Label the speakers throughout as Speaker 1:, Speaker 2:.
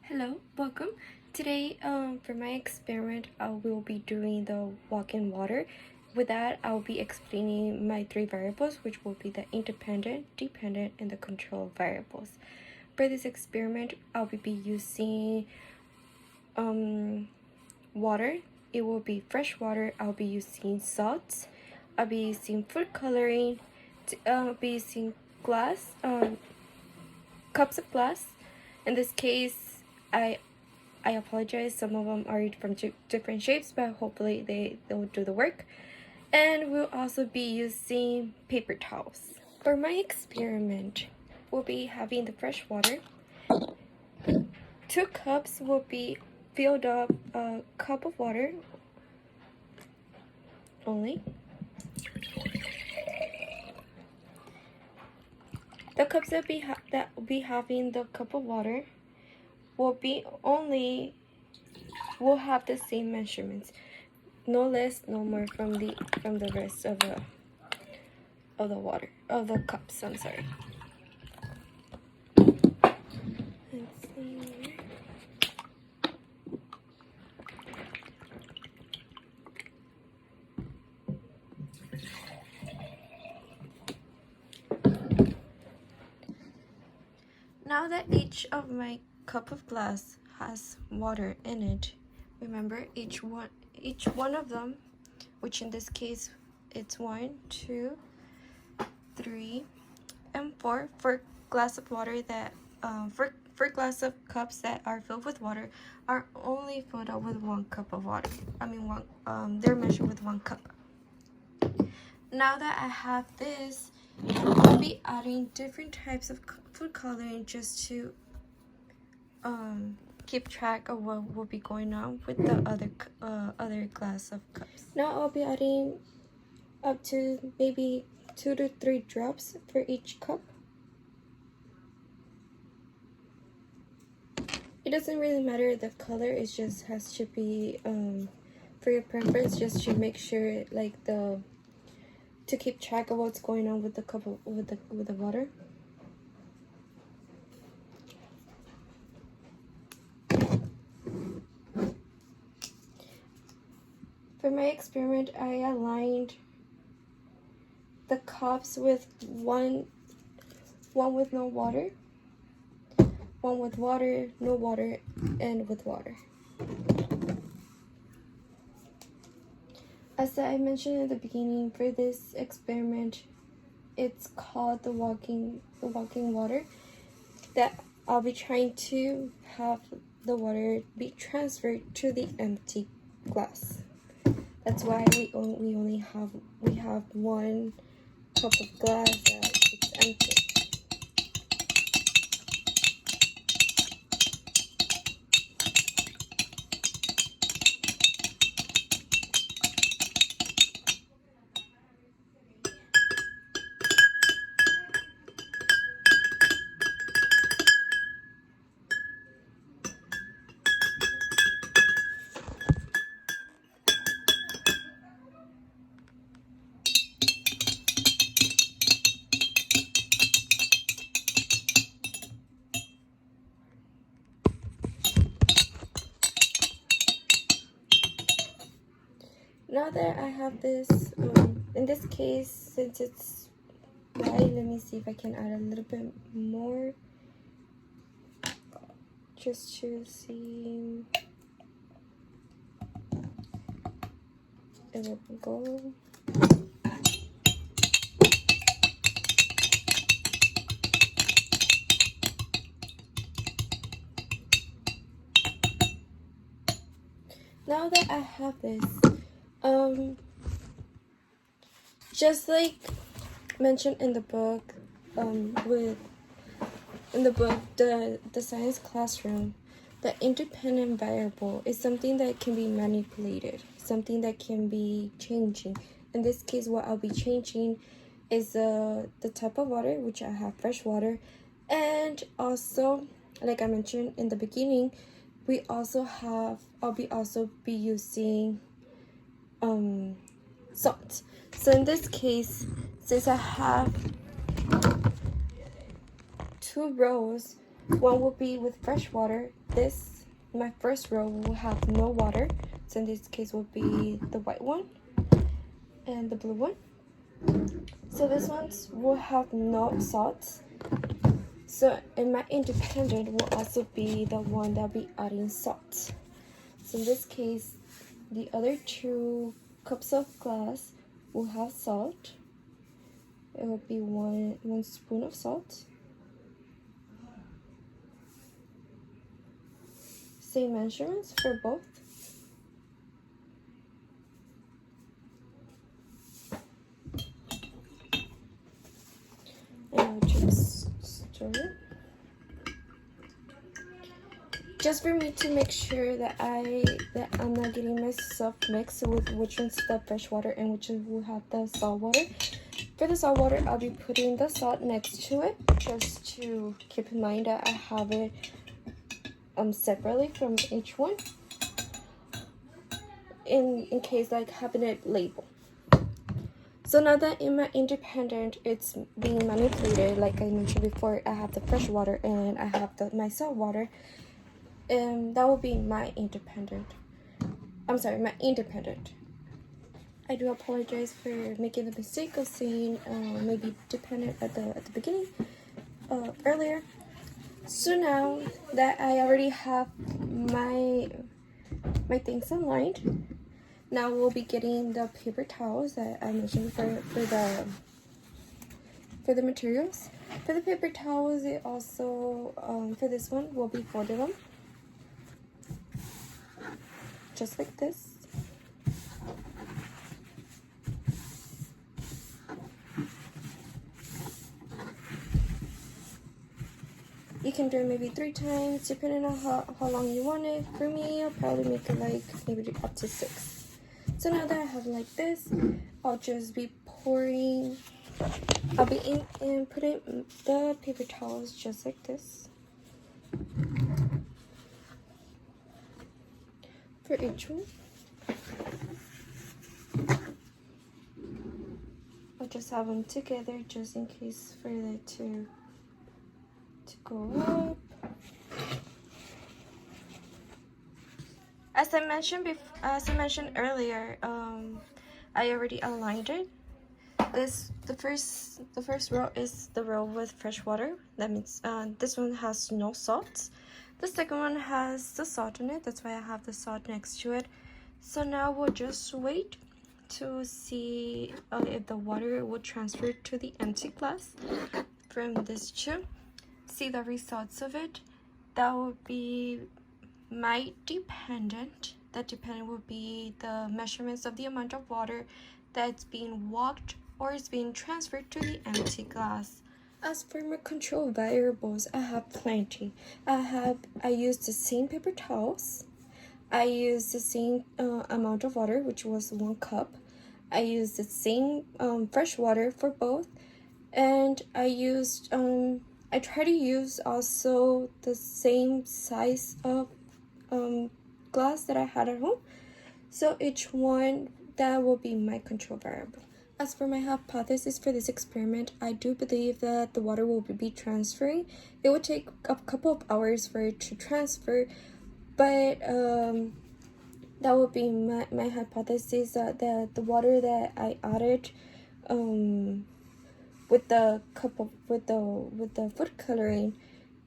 Speaker 1: Hello, welcome. Today, for my experiment, I will be doing the walk-in water. With that, I'll be explaining my three variables, which will be the independent, dependent, and the control variables. For this experiment, I'll be using water. It will be fresh water. I'll be using salt. I'll be using food coloring. I'll be using glass, cups of glass. In this case, I apologize, some of them are from different shapes, but hopefully they'll do the work. And we'll also be using paper towels. For my experiment, we'll be having the fresh water. 2 cups will be filled up a cup of water only. The cups that will be having the cup of water will have the same measurements, no less, no more from the rest of the cups. I'm sorry. Let's see. Now that each of my cup of glass has water in it, remember each one of them, which in this case it's 1, 2, 3, and 4 for glass of water that for glass of cups that are filled with water are only filled up with 1 cup of water. They're measured with 1 cup. Now that I have this, I'll be adding different types of food coloring just to keep track of what will be going on with the other glass of cups. Now I'll be adding up to maybe 2 to 3 drops for each cup. It doesn't really matter the color, it just has to be for your preference, just to make sure to keep track of what's going on with the cup with the water. For my experiment, I aligned the cups with one with no water, 1 with water, no water, and with water. As I mentioned in the beginning, for this experiment, it's called the walking water, that I'll be trying to have the water be transferred to the empty glass. That's why we have 1 cup of glass that it's empty. Now that I have this, in this case, since it's white, let me see if I can add a little bit more, just to see. There we go. Now that I have this, just like mentioned in the book, the science classroom, the independent variable is something that can be manipulated, something that can be changing. In this case, what I'll be changing is the type of water, which I have fresh water, and also, like I mentioned in the beginning, I'll be using salt. So in this case, since I have 2 rows One will be with fresh water. This, my first row, will have no water. So in this case will be the white one and the blue one. So this ones will have no salt. So in my independent will also be the one that will be adding salt. So in this case, the other 2 cups of glass will have salt. It will be one spoon of salt. Same measurements for both. And I'll just stir it. Just for me to make sure that I'm not getting myself mixed with which one's the fresh water and which one will have the salt water. For the salt water, I'll be putting the salt next to it, just to keep in mind that I have it separately from each one, in case like having it labeled. So now that in my independent it's being manipulated, like I mentioned before, I have the fresh water and I have my salt water, and that will be my independent. I'm sorry, my independent. I do apologize for making the mistake of saying maybe dependent at the beginning earlier. So now that I already have my things aligned, now we'll be getting the paper towels that I mentioned for the materials. For the paper towels, it also for this one we'll be folding them just like this. You can do it maybe 3 times, depending on how long you want it. For me, I'll probably make it like maybe up to 6. So now that I have like this, I'll just be pouring. I'll be putting the paper towels just like this for each one. I'll just have them together just in case for it to go up. As I mentioned earlier, I already aligned it. The first row is the row with fresh water. That means this one has no salt. The second one has the salt in it. That's why I have the salt next to it. So now we'll just wait to see if the water will transfer to the empty glass from this tube. See the results of it. That would be my dependent. That dependent will be the measurements of the amount of water that's being walked or is being transferred to the empty glass. As for my control variables, I have plenty. I use the same paper towels. I use the same amount of water, which was 1 cup. I used the same fresh water for both, and I try to use also the same size of glass that I had at home. So each one, that will be my control variable. As for my hypothesis for this experiment, I do believe that the water will be transferring. It would take a couple of hours for it to transfer, but that would be my hypothesis, that the water that I added with the food coloring,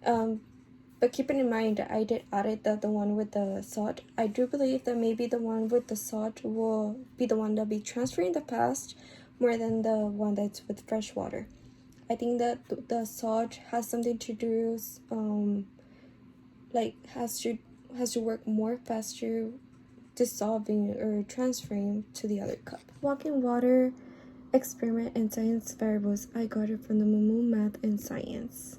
Speaker 1: but keeping in mind that I did add the one with the salt, I do believe that maybe the one with the salt will be the one that'll be transferring the fast more than the one that's with fresh water. I think that the salt has something to do, like has to work more faster dissolving or transferring to the other cup. Walking water experiment and science variables, I got it from the Mumu Math and Science.